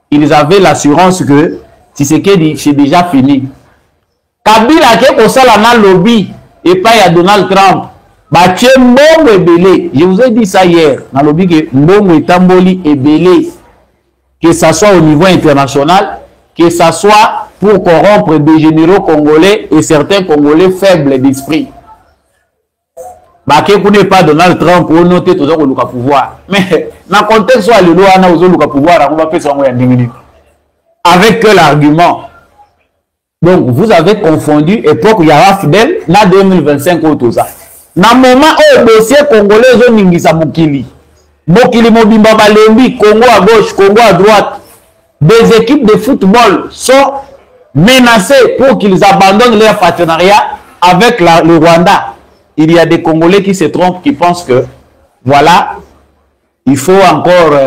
Ils avaient l'assurance que Tshisekedi c'est déjà fini. Kabila ke kosala na lobby et pas à Donald Trump. Je vous ai dit ça hier. Dans le lobby que Mbongo et Tamboli est belé. Que ça soit au niveau international, que ça soit pour corrompre des généraux congolais et certains Congolais faibles d'esprit. Baké n'est pas Donald Trump pour noter tout ça au pouvoir. Mais dans le contexte où le loi a au pouvoir, on va faire ça en 10 minutes. Avec quel argument? Donc, vous avez confondu époque Yara Fidel, na 2025 au Toza. Na moment où le dossier congolais est ningisa Mokili. Mokili Mobimba Balembi, Congo à gauche, Congo à droite. Des équipes de football sont menacées pour qu'ils abandonnent leur partenariat avec le Rwanda. Il y a des Congolais qui se trompent, qui pensent que, voilà, il faut encore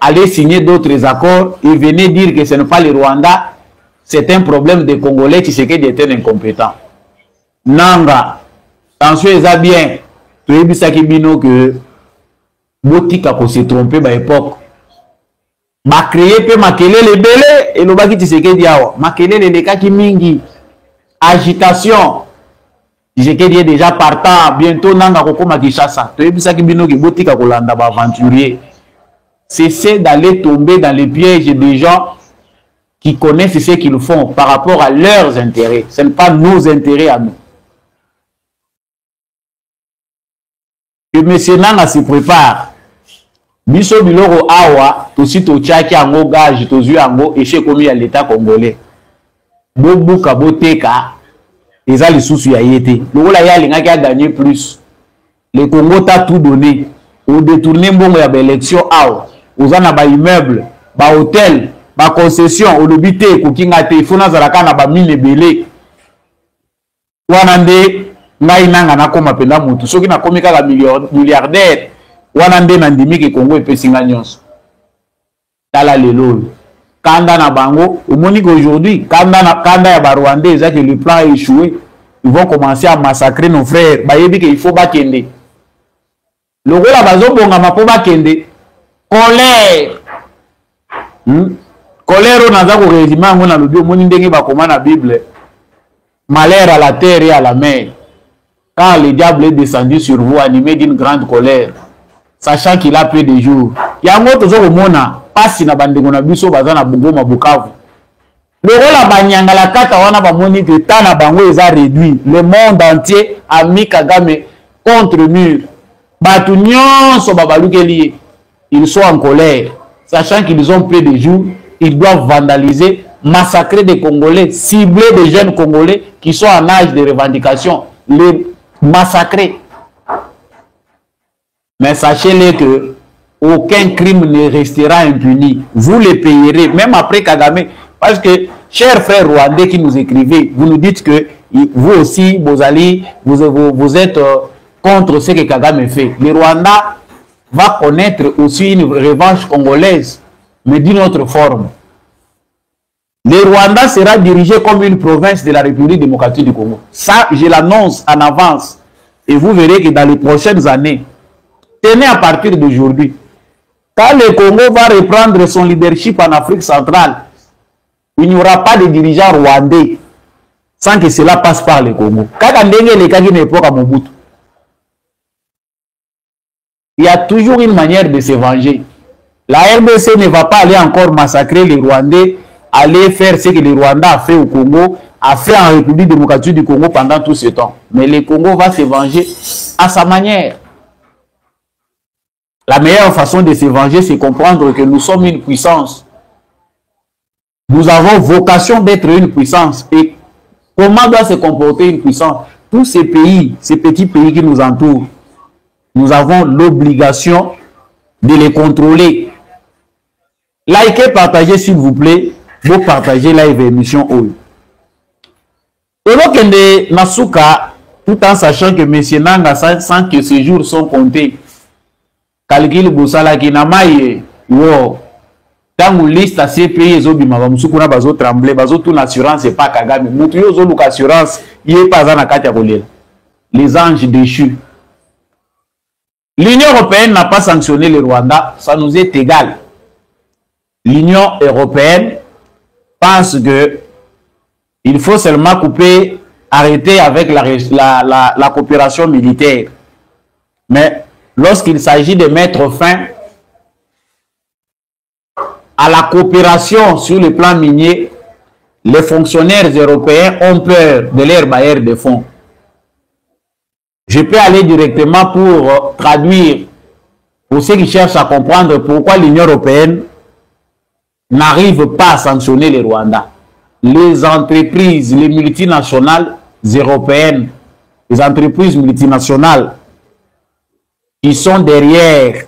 aller signer d'autres accords et venir dire que ce n'est pas le Rwanda. C'est un problème des Congolais qui s'est été incompétent. Nanga, attention, ça bien. Tu as vu ça qui bino que Botika pour se tromper à l'époque. Ma créé pe makele le belé et le baki tu sais que diawa. Makele le cas qui mingi. Agitation. Tshisekedi est déjà partant. Bientôt, Nanga Kokoma Kishasa. Cessez d'aller tomber dans les pièges des gens qui connaissent ce qu'ils font par rapport à leurs intérêts. Ce n'est pas nos intérêts à nous. Que M. Nanga se prépare. Biso biloro awa, tosi to tchaki ango gage, tozu ango, échec commis à l'État congolais. Bobuka boteka, eza les sous ya yete. Le la ya linga qui a gagné plus. Le Congo t'a tout donné. Ou détourné mbongo ya élection awa. Ozana ba immeuble, ba hôtel, ba concession, ou lobité, kokinga te, fona zalaka na ba mine belé. Wanande, ngai nanga na koma penda mutu. Soki na komi kaka milliardaire. Wanande nandimi ke Congo epesinga nyonso. Tala lelo. Kanda na bango, au monique aujourd'hui, kanda ya ba Rwandais, que le plan a échoué, ils vont commencer à massacrer nos frères. Bayebi ke il faut bakende. Le roi la bazo bonga mapo bakende. Colère. Colère on a ko résumé ngo na lobi moni ndenge ba koma na Bible. Malheur à la terre et à la mer. Quand le diable est descendu sur vous animé d'une grande colère. Sachant qu'il a peu de jours. Yango tozo komona pasi na bandengo na biso baza na Bungoma Bukavu. Le rôle banyanga la kata wana ba moni que tana bango eza réduit. Le monde entier a mis Kagame contre mur. Batu nyonso babalukeli. Ils sont en colère. Sachant qu'ils ont peu de jours, ils doivent vandaliser, massacrer des Congolais, cibler des jeunes Congolais qui sont en âge de revendication, les massacrer. Mais sachez-le que aucun crime ne restera impuni. Vous le payerez, même après Kagame. Parce que, chers frères rwandais qui nous écrivez, vous nous dites que vous aussi, vous êtes contre ce que Kagame fait. Le Rwanda va connaître aussi une revanche congolaise, mais d'une autre forme. Le Rwanda sera dirigé comme une province de la République démocratique du Congo. Ça, je l'annonce en avance. Et vous verrez que dans les prochaines années, tenez à partir d'aujourd'hui, quand le Congo va reprendre son leadership en Afrique centrale, il n'y aura pas de dirigeants rwandais sans que cela passe par le Congo. Il y a toujours une manière de se venger. La RDC ne va pas aller encore massacrer les Rwandais, aller faire ce que le Rwanda a fait au Congo, a fait en République démocratique du Congo pendant tout ce temps. Mais le Congo va se venger à sa manière. La meilleure façon de se venger, c'est comprendre que nous sommes une puissance. Nous avons vocation d'être une puissance. Et comment doit se comporter une puissance? Tous ces pays, ces petits pays qui nous entourent, nous avons l'obligation de les contrôler. Likez, partagez s'il vous plaît. Vous partagez live émission. Olokende Nasuka, tout en sachant que M. Nanga sent que ces jours sont comptés. Calcul Boussala qui n'a maille. Wow. Tant liste à ces pays, ils ont dit, Mamsukuna bazo tremblé, bazo tout l'assurance, c'est pas Kagame. Moutuyo zolu assurance, il est pas en Katia. Les anges déchus. L'Union européenne n'a pas sanctionné le Rwanda, ça nous est égal. L'Union européenne pense que il faut seulement couper, arrêter avec la coopération militaire. Mais lorsqu'il s'agit de mettre fin à la coopération sur le plan minier, les fonctionnaires européens ont peur de leur bailleur de fonds. Je peux aller directement pour traduire, pour ceux qui cherchent à comprendre pourquoi l'Union européenne n'arrive pas à sanctionner les Rwandais. Les entreprises, les multinationales européennes, les entreprises multinationales qui sont derrière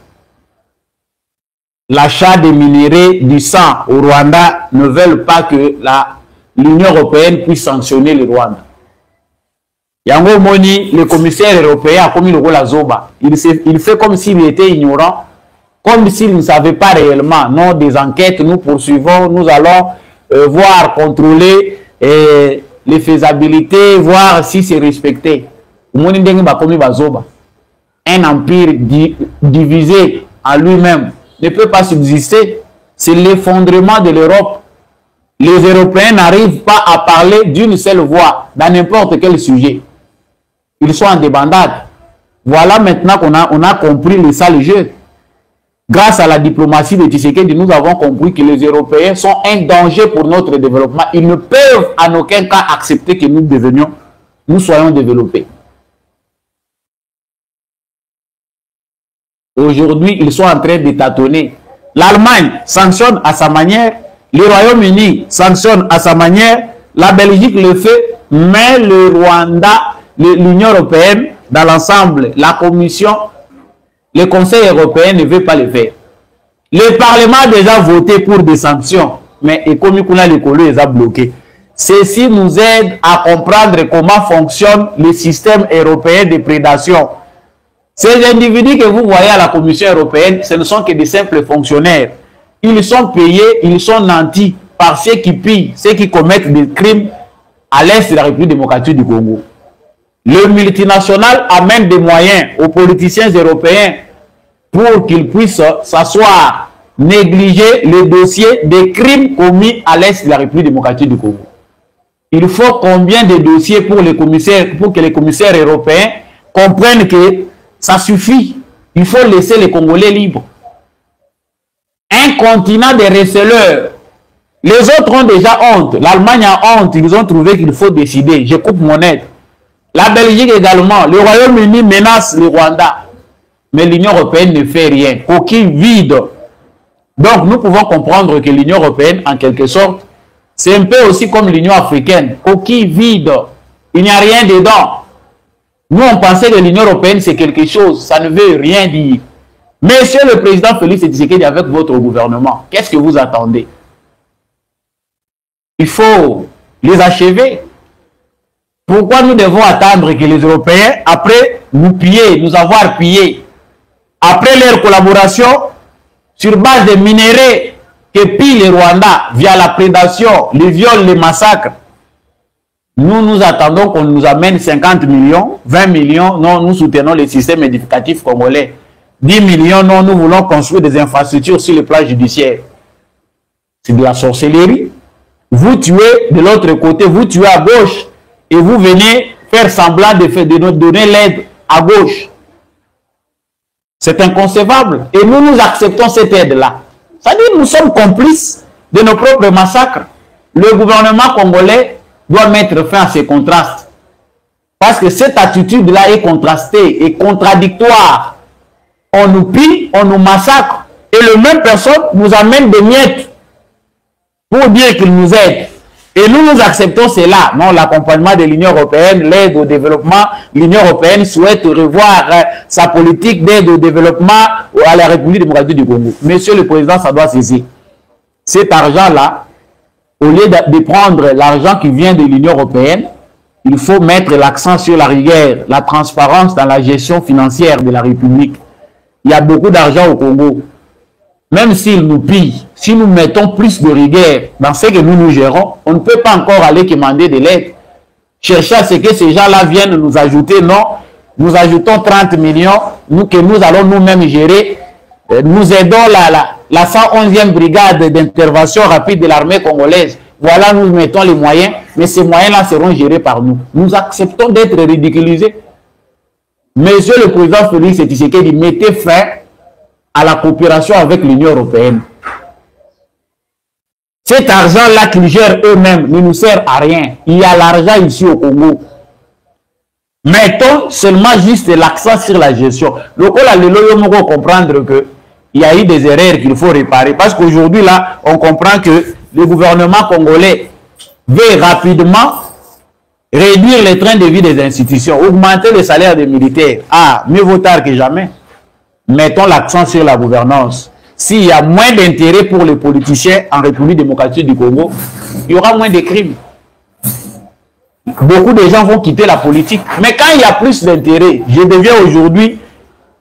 l'achat des minéraux du sang au Rwanda ne veulent pas que l'Union européenne puisse sanctionner le Rwanda. Yango Moni, le commissaire européen a commis le rôle à Zoba. Il fait comme s'il était ignorant, comme s'il ne savait pas réellement. Non, des enquêtes, nous poursuivons, nous allons voir, contrôler les faisabilités, voir si c'est respecté. Moni Dengue a commis Zoba. Un empire divisé en lui-même ne peut pas subsister. C'est l'effondrement de l'Europe. les Européens n'arrivent pas à parler d'une seule voix dans n'importe quel sujet. Ils sont en débandade. Voilà maintenant qu'on a compris le sale jeu. Grâce à la diplomatie de Tshisekedi, nous avons compris que les Européens sont un danger pour notre développement. Ils ne peuvent en aucun cas accepter que nous soyons développés. Aujourd'hui, ils sont en train de tâtonner. L'Allemagne sanctionne à sa manière, le Royaume-Uni sanctionne à sa manière, la Belgique le fait, mais le Rwanda, l'Union européenne, dans l'ensemble, la Commission, le Conseil européen ne veut pas le faire. Le Parlement a déjà voté pour des sanctions, mais comme l'école les a bloqués. Ceci nous aide à comprendre comment fonctionne le système européen de prédation. Ces individus que vous voyez à la Commission européenne, ce ne sont que des simples fonctionnaires. Ils sont payés, ils sont nantis par ceux qui pillent, ceux qui commettent des crimes à l'est de la République démocratique du Congo. Le multinational amène des moyens aux politiciens européens pour qu'ils puissent s'asseoir, négliger le dossier des crimes commis à l'est de la République démocratique du Congo. Il faut combien de dossiers pour que les commissaires européens comprennent que ça suffit. Il faut laisser les Congolais libres. Un continent de receleurs. Les autres ont déjà honte. L'Allemagne a honte. Ils ont trouvé qu'il faut décider. Je coupe mon aide. La Belgique également. Le Royaume-Uni menace le Rwanda. Mais l'Union européenne ne fait rien. Coquille vide. Donc nous pouvons comprendre que l'Union européenne, en quelque sorte, c'est un peu aussi comme l'Union africaine. Coquille vide. Il n'y a rien dedans. Nous, on pensait que l'Union européenne, c'est quelque chose. Ça ne veut rien dire. Monsieur le président Félix Tshisekedi, avec votre gouvernement, qu'est-ce que vous attendez? Il faut les achever. Pourquoi nous devons attendre que les Européens, après nous piller, nous avoir pillés, après leur collaboration, sur base des minéraux que pille le Rwanda via la prédation, les viols, les massacres, nous attendons qu'on nous amène 50 millions, 20 millions, non, nous soutenons le système éducatif congolais. 10 millions, non, nous voulons construire des infrastructures sur le plan judiciaire. C'est de la sorcellerie. Vous tuez de l'autre côté, vous tuez à gauche et vous venez faire semblant de nous donner l'aide à gauche. C'est inconcevable. Et nous acceptons cette aide-là. C'est-à-dire que nous sommes complices de nos propres massacres. Le gouvernement congolais doit mettre fin à ces contrastes. Parce que cette attitude-là est contrastée et contradictoire. On nous pille, on nous massacre. Et le même personne nous amène des miettes pour dire qu'il nous aide. Et nous acceptons cela. Non, l'accompagnement de l'Union européenne, l'aide au développement. L'Union européenne souhaite revoir sa politique d'aide au développement à la République démocratique du Congo. Monsieur le Président, ça doit cesser. Cet argent-là, au lieu de prendre l'argent qui vient de l'Union européenne, il faut mettre l'accent sur la rigueur, la transparence dans la gestion financière de la République. Il y a beaucoup d'argent au Congo. Même s'ils nous pillent, si nous mettons plus de rigueur dans ce que nous gérons, on ne peut pas encore aller demander de l'aide. Chercher à ce que ces gens-là viennent nous ajouter. Non, nous ajoutons 30 millions, que nous allons nous-mêmes gérer. Nous aidons la 111e brigade d'intervention rapide de l'armée congolaise. Voilà, nous mettons les moyens, mais ces moyens-là seront gérés par nous. Nous acceptons d'être ridiculisés. Monsieur le président Félix Tshisekedi, mettez fin à la coopération avec l'Union européenne. Cet argent-là qu'ils gèrent eux-mêmes ne nous sert à rien. Il y a l'argent ici au Congo. Mettons seulement juste l'accent sur la gestion. Le Congolais comprendre qu'il y a eu des erreurs qu'il faut réparer. Parce qu'aujourd'hui, là, on comprend que le gouvernement congolais veut rapidement réduire les trains de vie des institutions, augmenter les salaires des militaires. Ah, mieux vaut tard que jamais. Mettons l'accent sur la gouvernance. S'il y a moins d'intérêt pour les politiciens en République démocratique du Congo, il y aura moins de crimes. Beaucoup de gens vont quitter la politique. Mais quand il y a plus d'intérêt, je deviens aujourd'hui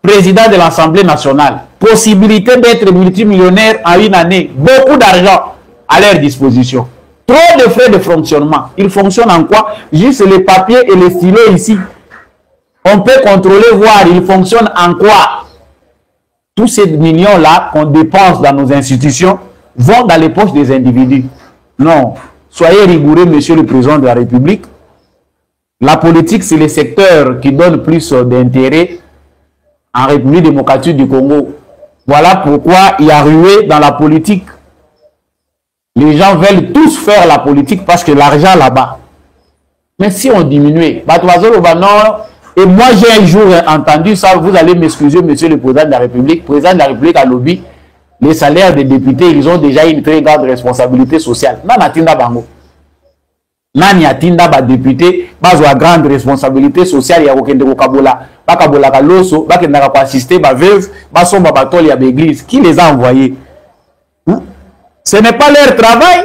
président de l'Assemblée nationale. Possibilité d'être multimillionnaire en une année. Beaucoup d'argent à leur disposition. Trop de frais de fonctionnement. Ils fonctionnent en quoi? Juste les papiers et les stylos ici. On peut contrôler, voir, ils fonctionnent en quoi? Tous ces millions-là qu'on dépense dans nos institutions vont dans les poches des individus. Non. Soyez rigoureux, monsieur le président de la République. La politique, c'est le secteur qui donne plus d'intérêt en République démocratique du Congo. Voilà pourquoi il y a rué dans la politique. Les gens veulent tous faire la politique parce que l'argent là-bas. Mais si on diminuait, et moi j'ai un jour entendu ça, vous allez m'excuser, monsieur le président de la République. Le président de la République a lobby, les salaires des députés, ils ont déjà une très grande responsabilité sociale. Nani atinda ba député bazwa grande responsabilité sociale ya kokende kokabola bakabola kaloso bakenda ko assister ba veuve basomba batoli ya l'église. Qui les a envoyés? Ce n'est pas leur travail.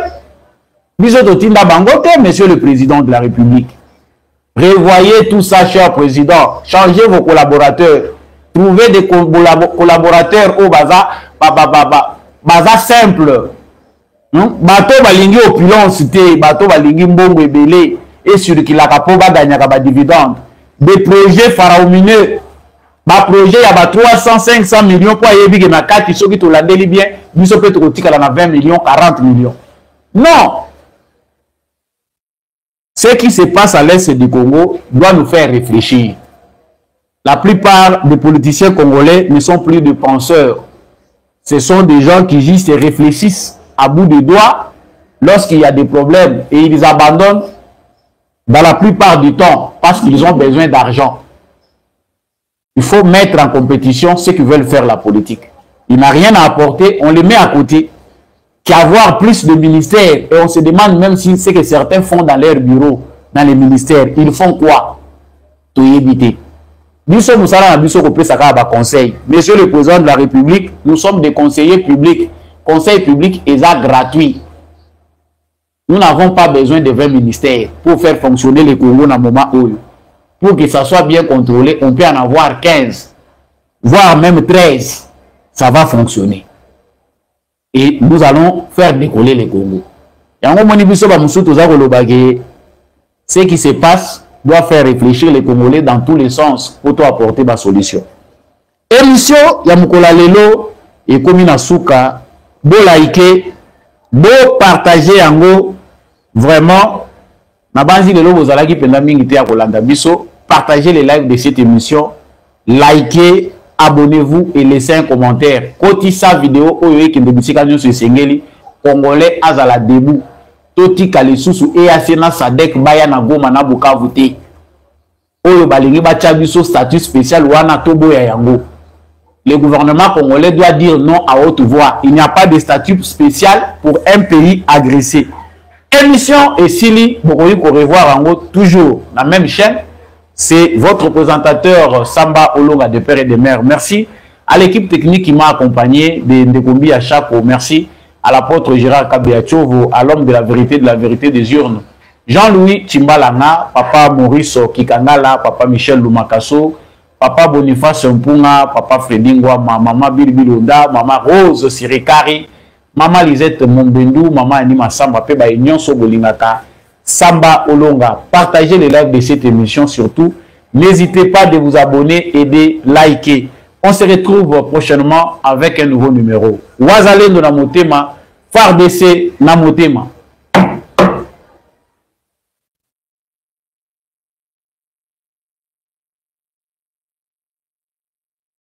Biso totinda bangote, monsieur le président de la République. Revoyez tout ça, cher président. Changez vos collaborateurs. Trouvez des collaborateurs au baza simple. Bato balingi opulence te, bato balingi mbongo ebele et sur qui la kapo ba gagnaka ba dividende. Des projets faramineux. Ba projet ya ba 300 500 millions pour yebi ke na kati soki to landeli bien, biso peut to tika na 20 millions, 40 millions. Non. Ce qui se passe à l'est du Congo doit nous faire réfléchir. La plupart des politiciens congolais ne sont plus des penseurs. Ce sont des gens qui juste réfléchissent à bout de doigts lorsqu'il y a des problèmes et ils abandonnent dans la plupart du temps parce qu'ils ont besoin d'argent. Il faut mettre en compétition ceux qui veulent faire la politique. Il n'a rien à apporter, on les met à côté. Qu'avoir plus de ministères et on se demande même si c'est que certains font dans leur bureau, dans les ministères, ils font quoi? Tout éviter. Nous sommes conseil. Monsieur le président de la République, nous sommes des conseillers publics. Conseil public est gratuit. Nous n'avons pas besoin de 20 ministères pour faire fonctionner le Congo dans le moment où. Pour que ça soit bien contrôlé, on peut en avoir 15, voire même 13. Ça va fonctionner. Et nous allons faire décoller le Congo. Ce qui se passe doit faire réfléchir les Congolais dans tous les sens pour apporter ma solution. Émission Yamukola Lelo et Komina Souka, beau liker, beau partager yango, vraiment. Nabanzi Lelo Bozalaki Pendamingi à Kolanda Biso, partagez les lives de cette émission, likez, abonnez-vous et laissez un commentaire. Koti sa vidéo oyo ki ndebisika nyonso sengeli Congolais azala debout. Toti kalisusu e asena Sadek baya na Goma na Bukavu te. Oyo balingi bacha biso statut spécial wana tobo ya yango. Le gouvernement congolais doit dire non à haute voix. Il n'y a pas de statut spécial pour un pays agressé. Émission et Sili, vous pouvez revoir en haut toujours la même chaîne. C'est votre présentateur Samba Olonga de Père et de Mère. Merci à l'équipe technique qui m'a accompagné de Ndekombi à Chaco. Merci à l'apôtre Gérard Kabiachovo, à l'homme de la vérité des urnes. Jean-Louis Chimbalanga, papa Maurice Kikangala, papa Michel Lumakaso, papa Boniface Mpunga, papa Fredingwa, maman Bilbilonda, maman Rose Sirikari, maman Lisette Mombendou, maman Anima Samba, Peba Union Sobolingaka. Samba Olonga, partagez les lives de cette émission surtout. N'hésitez pas de vous abonner et de liker. On se retrouve prochainement avec un nouveau numéro. Wazalendo na motema, Fardese na motema.